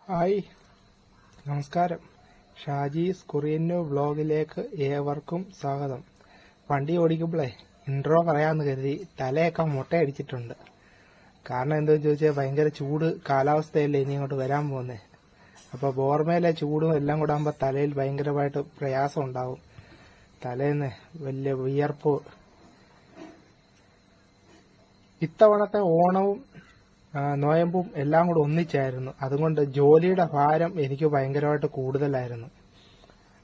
Hi, നമസ്കാരം. ഷാജീസ് കൊറിയന്നോ വ്ലോഗിലേക്ക് ഏവർക്കും സ്വാഗതം. വണ്ടി ഓടിക്കുമ്പോഴേ ഇൻട്രോ പറയാമെന്ന് കരുതി തലയൊക്കെ മുട്ടയടിച്ചിട്ടുണ്ട്. കാരണം എന്താണെന്ന് ചോദിച്ചാൽ ഭയങ്കര ചൂട് കാലാവസ്ഥയല്ലേ ഇനി ഇങ്ങോട്ട് വരാൻ പോകുന്നത്. അപ്പോൾ ബോർമയിലെ ചൂടും എല്ലാം കൂടെ ആകുമ്പോൾ തലയിൽ ഭയങ്കരമായിട്ട് പ്രയാസം ഉണ്ടാവും. തലേന്ന് വലിയ വിയർപ്പ്. ഇത്തവണത്തെ ഓണവും നോയമ്പും എല്ലാം കൂടെ ഒന്നിച്ചായിരുന്നു. അതുകൊണ്ട് ജോലിയുടെ ഭാരം എനിക്ക് ഭയങ്കരമായിട്ട് കൂടുതലായിരുന്നു.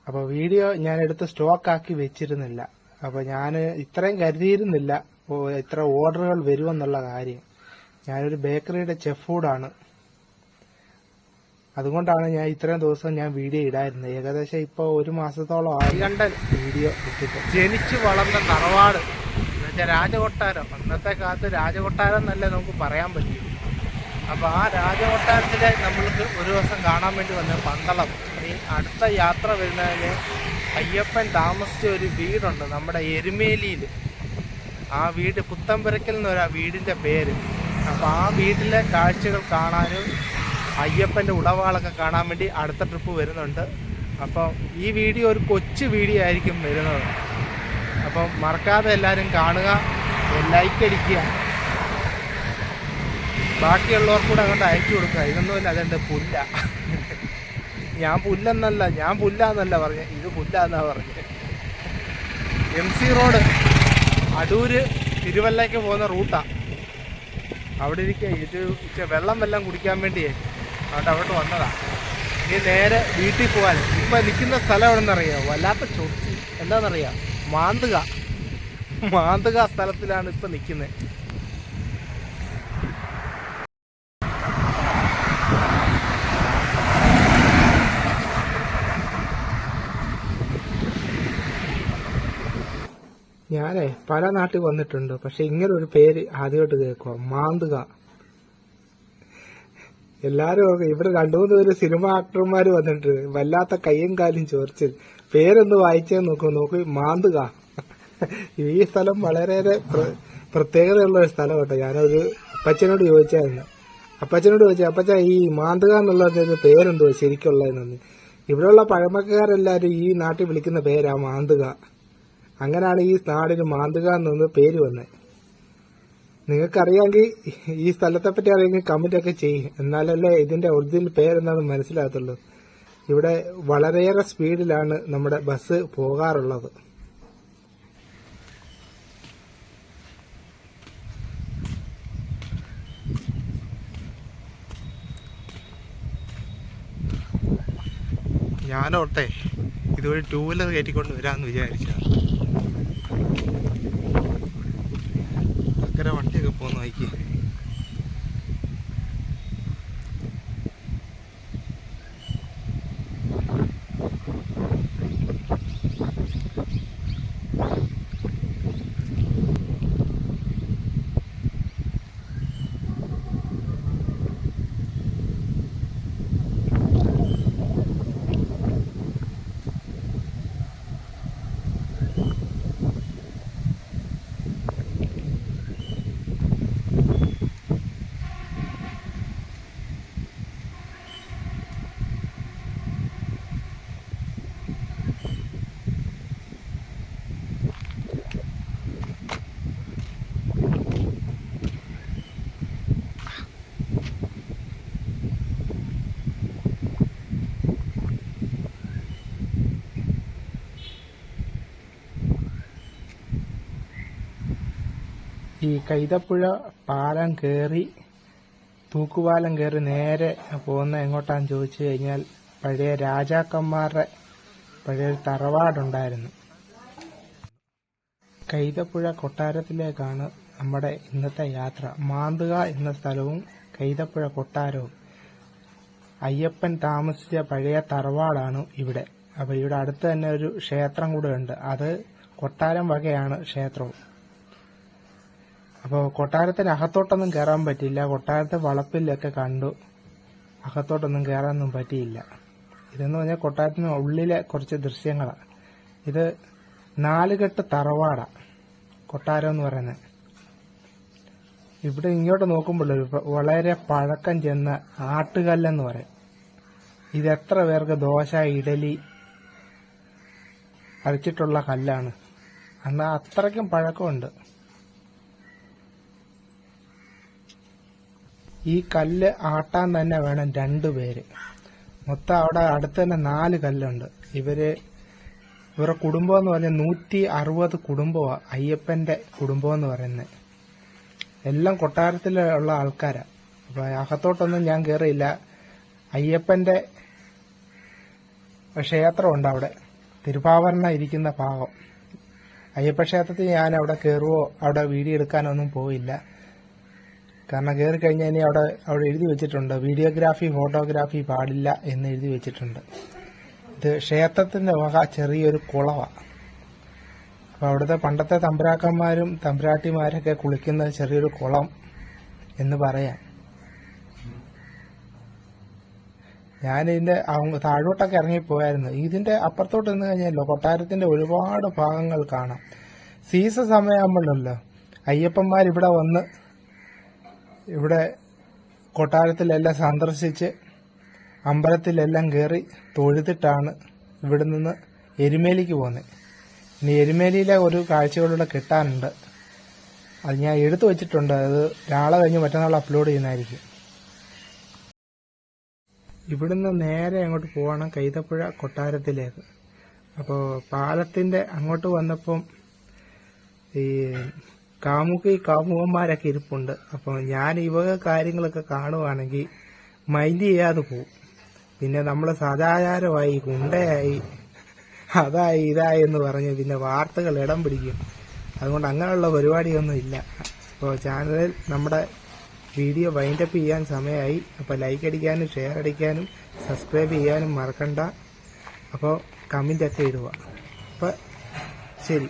അപ്പോൾ വീഡിയോ ഞാൻ എടുത്ത് സ്റ്റോക്കാക്കി വെച്ചിരുന്നില്ല. അപ്പോൾ ഞാൻ ഇത്രയും കരുതിയിരുന്നില്ല ഇത്ര ഓർഡറുകൾ വരുമെന്നുള്ള കാര്യം. ഞാനൊരു ബേക്കറിയുടെ ചെഫ് ഫുഡാണ്. അതുകൊണ്ടാണ് ഞാൻ ഇത്രയും ദിവസം ഞാൻ വീഡിയോ ഇടായിരുന്നത്. ഏകദേശം ഇപ്പോൾ ഒരു മാസത്തോളം ആയിരണ്ടൻ വീഡിയോ ഇട്ടിട്ട്. ജനിച്ചു വളർന്ന തറവാട് എന്നുവെച്ചാൽ രാജകൊട്ടാരം. അന്നത്തെ കാലത്ത് രാജകൊട്ടാരം എന്നല്ലേ നമുക്ക് പറയാൻ പറ്റും. അപ്പോൾ ആ രാജകൊട്ടാരത്തിലെ നമ്മൾക്ക് ഒരു ദിവസം കാണാൻ വേണ്ടി വന്ന പന്തളം. ഈ അടുത്ത യാത്ര വരുന്നതിന് അയ്യപ്പൻ താമസിച്ച ഒരു വീടുണ്ട് നമ്മുടെ എരുമേലിയിൽ. ആ വീട് പുത്തമ്പുരക്കൽ എന്നൊരു വീടിൻ്റെ പേര്. അപ്പോൾ ആ വീട്ടിലെ കാഴ്ചകൾ കാണാനും അയ്യപ്പൻ്റെ ഉടവാളൊക്കെ കാണാൻ വേണ്ടി അടുത്ത ട്രിപ്പ് വരുന്നുണ്ട്. അപ്പോൾ ഈ വീഡിയോ ഒരു കൊച്ചു വീഡിയോ ആയിരിക്കും വരുന്നത്. അപ്പം മറക്കാതെ എല്ലാവരും കാണുക, ലൈക്ക് അടിക്കുക, ബാക്കിയുള്ളവർക്കൂടെ അങ്ങോട്ട് അയച്ചു കൊടുക്കുക. ഇതൊന്നുമില്ല, അതെൻ്റെ പുല്ല. ഞാൻ പുല്ലാന്നല്ല പറഞ്ഞത്, ഇത് പുല്ലാന്നാ പറഞ്ഞത്. MC റോഡ് അടൂര് തിരുവല്ലയ്ക്ക് പോകുന്ന റൂട്ടാണ്. അവിടെ ഇരിക്കുക. ഇത് വെള്ളം കുടിക്കാൻ വേണ്ടിയേ അതുകൊണ്ട് അവിടെ വന്നതാ. ഇനി നേരെ വീട്ടിൽ പോകാൻ. ഇപ്പം നിൽക്കുന്ന സ്ഥലം എവിടെന്നറിയാമോ? വല്ലാത്ത ചൊറിച്ച്. എന്താണെന്നറിയാം? മാന്തുക സ്ഥലത്തിലാണ് ഇപ്പം നിൽക്കുന്നത്. ഞാനേ പല നാട്ടിൽ വന്നിട്ടുണ്ട്, പക്ഷെ ഇങ്ങനെ ഒരു പേര് ആദ്യമായിട്ട് കേൾക്കുക, മാന്തുക. എല്ലാരും ഇവിടെ 2-3 പേര് സിനിമ ആക്ടർമാര് വന്നിട്ട് വല്ലാത്ത കയ്യും കാലും ചോർച്ച്. പേരൊന്ന് വായിച്ചേ നോക്കൂ, മാന്തുക. ഈ സ്ഥലം വളരെയേറെ പ്രത്യേകതയുള്ള ഒരു സ്ഥലം കേട്ടോ. ഞാനൊരു അപ്പച്ചനോട് ചോദിച്ചായിരുന്നു. അപ്പച്ച ഈ മാന്തുക എന്നുള്ളത് പേരെന്തുവാ ശരിക്കുള്ളതെന്ന്. ഇവിടെയുള്ള പഴമക്കാരെല്ലാരും ഈ നാട്ടിൽ വിളിക്കുന്ന പേരാ മാന്തുക. അങ്ങനെയാണ് ഈ നാടിന് മാന്തുക എന്നൊന്ന് പേര് വന്നത്. നിങ്ങൾക്കറിയാമെങ്കിൽ ഈ സ്ഥലത്തെ പറ്റി അറിയാമെങ്കിൽ കമന്റൊക്കെ ചെയ്യും. എന്നാലല്ലേ ഇതിന്റെ ഒറിജിനൽ പേരെന്താണെന്ന് മനസ്സിലാകത്തുള്ളൂ. ഇവിടെ വളരെയേറെ സ്പീഡിലാണ് നമ്മുടെ ബസ് പോകാറുള്ളത്. ഞാനോട്ടെ ഇതുവഴി 2 വീലർ കയറ്റിക്കൊണ്ട് വരാമെന്ന് വിചാരിച്ചതാണ്. അങ്ങനെ വണ്ടിയൊക്കെ പോകുന്ന നോക്കി. ഈ കൈതപ്പുഴ പാലം കയറി തൂക്കുപാലം കയറി നേരെ പോകുന്ന എങ്ങോട്ടാന്ന് ചോദിച്ചു കഴിഞ്ഞാൽ പഴയ രാജാക്കന്മാരുടെ പഴയ തറവാടുണ്ടായിരുന്നു. കൈതപ്പുഴ കൊട്ടാരത്തിലേക്കാണ് നമ്മുടെ ഇന്നത്തെ യാത്ര. മാന്തുക എന്ന സ്ഥലവും കൈതപ്പുഴ കൊട്ടാരവും. അയ്യപ്പൻ താമസിച്ച പഴയ തറവാടാണ് ഇവിടെ. അപ്പൊ ഇവിടെ അടുത്ത് തന്നെ ഒരു ക്ഷേത്രം കൂടെ ഉണ്ട്. അത് കൊട്ടാരം വകയാണ് ക്ഷേത്രവും. അപ്പോൾ കൊട്ടാരത്തിന് അകത്തോട്ടൊന്നും കയറാൻ പറ്റിയില്ല. കൊട്ടാരത്തെ വളപ്പിലൊക്കെ കണ്ടു. അകത്തോട്ടൊന്നും കയറാനൊന്നും പറ്റിയില്ല. ഇതെന്ന് പറഞ്ഞാൽ കൊട്ടാരത്തിന് ഉള്ളിലെ കുറച്ച് ദൃശ്യങ്ങളാണ്. ഇത് 4 കെട്ട് തറവാടാണ് കൊട്ടാരം എന്ന് പറയുന്നത്. ഇവിടെ ഇങ്ങോട്ട് നോക്കുമ്പോൾ വളരെ പഴക്കം ചെന്ന ആട്ടുകല്ലെന്ന് പറയും. ഇത് എത്ര പേർക്ക് ദോശ ഇഡലി അരച്ചിട്ടുള്ള കല്ലാണ്. എന്നാൽ അത്രയ്ക്കും പഴക്കമുണ്ട്. ഈ കല്ല് ആട്ടാൻ തന്നെ വേണം 2 പേര്. മൊത്തം അവിടെ അടുത്ത് തന്നെ 4 കല്ലുണ്ട്. ഇവരുടെ കുടുംബം എന്ന് പറഞ്ഞാൽ 160 കുടുംബമാണ്. അയ്യപ്പന്റെ കുടുംബം എന്ന് പറയുന്നത് എല്ലാം കൊട്ടാരത്തിലുള്ള ആൾക്കാരാ. അപ്പൊ അകത്തോട്ടൊന്നും ഞാൻ കയറിയില്ല. അയ്യപ്പന്റെ ക്ഷേത്രമുണ്ട് അവിടെ, തിരുവാഭരണ ഇരിക്കുന്ന ഭാഗം. അയ്യപ്പ ക്ഷേത്രത്തിൽ ഞാൻ അവിടെ കയറുവോ അവിടെ വീഡിയോ എടുക്കാനൊന്നും പോയില്ല. കാരണം കയറി കഴിഞ്ഞാൽ ഇനി അവിടെ എഴുതി വെച്ചിട്ടുണ്ട് വീഡിയോഗ്രാഫി ഫോട്ടോഗ്രാഫി പാടില്ല എന്ന് എഴുതി വെച്ചിട്ടുണ്ട്. ഇത് ക്ഷേത്രത്തിന്റെ വക ചെറിയൊരു കുളമാണ്. അപ്പൊ അവിടുത്തെ പണ്ടത്തെ തമ്പുരാക്കന്മാരും തമ്പുരാട്ടിമാരൊക്കെ കുളിക്കുന്ന ചെറിയൊരു കുളം എന്ന് പറയാം. ഞാനിതിന്റെ താഴോട്ടൊക്കെ ഇറങ്ങിപ്പോയായിരുന്നു. ഇതിന്റെ അപ്പുറത്തോട്ട് നിന്ന് കഴിഞ്ഞാലോ കൊട്ടാരത്തിന്റെ ഒരുപാട് ഭാഗങ്ങൾ കാണാം. സീസൺ സമയമാകുമ്പോഴല്ലോ അയ്യപ്പന്മാർ ഇവിടെ വന്ന് ഇവിടെ കൊട്ടാരത്തിലെല്ലാം സന്ദർശിച്ച് അമ്പലത്തിലെല്ലാം കയറി തൊഴുതിട്ടാണ് ഇവിടെ നിന്ന് എരുമേലിക്ക് പോകുന്നത്. ഇനി എരുമേലിയിലെ ഒരു കാഴ്ചകളിലൂടെ കിട്ടാനുണ്ട്. അത് ഞാൻ എടുത്തു വെച്ചിട്ടുണ്ട്. അത് നാളെ കഴിഞ്ഞ് മറ്റന്നാൾ അപ്ലോഡ് ചെയ്യുന്നതായിരിക്കും. ഇവിടുന്ന് നേരെ അങ്ങോട്ട് പോകണം കൈതപ്പുഴ കൊട്ടാരത്തിലേക്ക്. അപ്പോൾ പാലത്തിന്റെ അങ്ങോട്ട് വന്നപ്പം ഈ കാമുകന്മാരൊക്കെ ഇരിപ്പുണ്ട്. അപ്പോൾ ഞാൻ ഇവക കാര്യങ്ങളൊക്കെ കാണുവാണെങ്കിൽ മൈൻഡ് ചെയ്യാതെ പോവും. പിന്നെ നമ്മൾ സദാചാരമായി ഗുണ്ടയായി അതായി ഇതായി എന്ന് പറഞ്ഞ് പിന്നെ വാർത്തകൾ ഇടം പിടിക്കും. അതുകൊണ്ട് അങ്ങനെയുള്ള പരിപാടിയൊന്നും ഇല്ല. അപ്പോൾ ചാനലിൽ നമ്മുടെ വീഡിയോ വൈൻഡപ്പ് ചെയ്യാൻ സമയമായി. അപ്പോൾ ലൈക്ക് അടിക്കാനും ഷെയർ അടിക്കാനും സബ്സ്ക്രൈബ് ചെയ്യാനും മറക്കണ്ട. അപ്പോൾ കമൻ്റ് ഒക്കെ ഇടുക. അപ്പോൾ ശരി.